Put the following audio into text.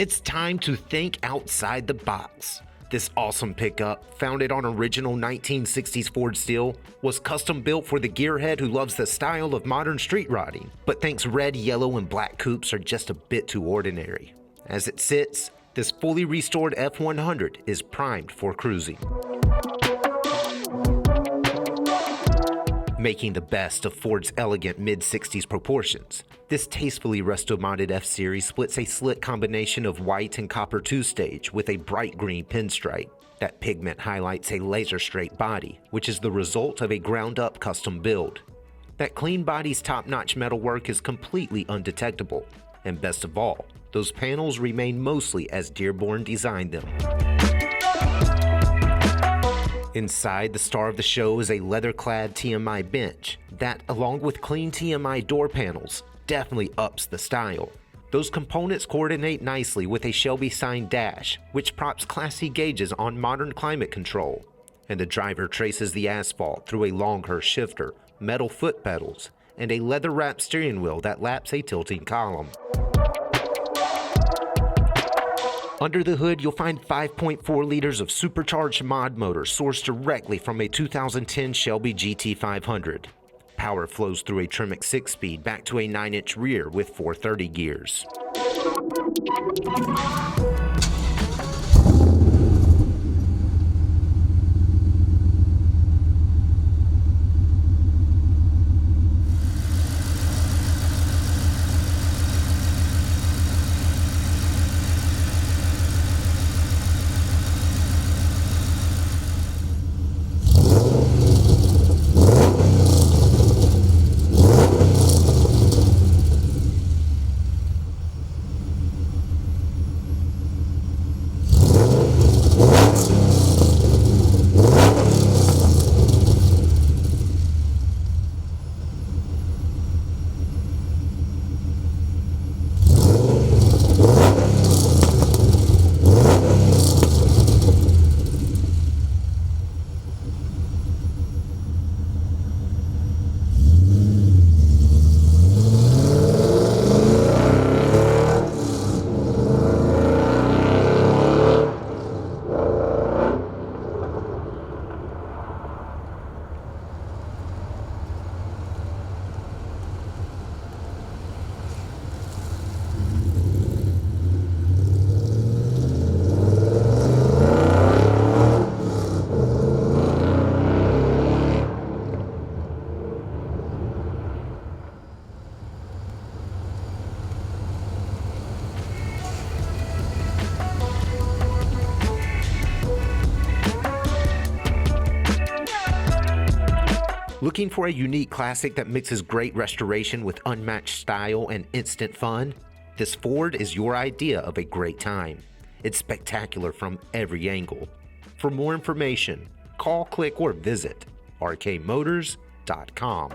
It's time to think outside the box. This awesome pickup, founded on original 1960s Ford steel, was custom built for the gearhead who loves the style of modern street rodding, but thinks red, yellow, and black coupes are just a bit too ordinary. As it sits, this fully restored F100 is primed for cruising. Making the best of Ford's elegant mid-60s proportions, this tastefully restomodded F-Series splits a slick combination of white and copper two-stage with a bright green pinstripe. That pigment highlights a laser-straight body, which is the result of a ground-up custom build. That clean body's top-notch metalwork is completely undetectable, and best of all, those panels remain mostly as Dearborn designed them. Inside, the star of the show is a leather-clad TMI bench that, along with clean TMI door panels, definitely ups the style. Those components coordinate nicely with a Shelby-signed dash, which props classy gauges on modern climate control. And the driver traces the asphalt through a long Hurst shifter, metal foot pedals, and a leather-wrapped steering wheel that laps a tilting column. Under the hood, you'll find 5.4 liters of supercharged mod motor sourced directly from a 2010 Shelby GT500. Power flows through a Tremec 6-speed back to a 9-inch rear with 430 gears. Looking for a unique classic that mixes great restoration with unmatched style and instant fun? This Ford is your idea of a great time. It's spectacular from every angle. For more information, call, click, or visit rkmotors.com.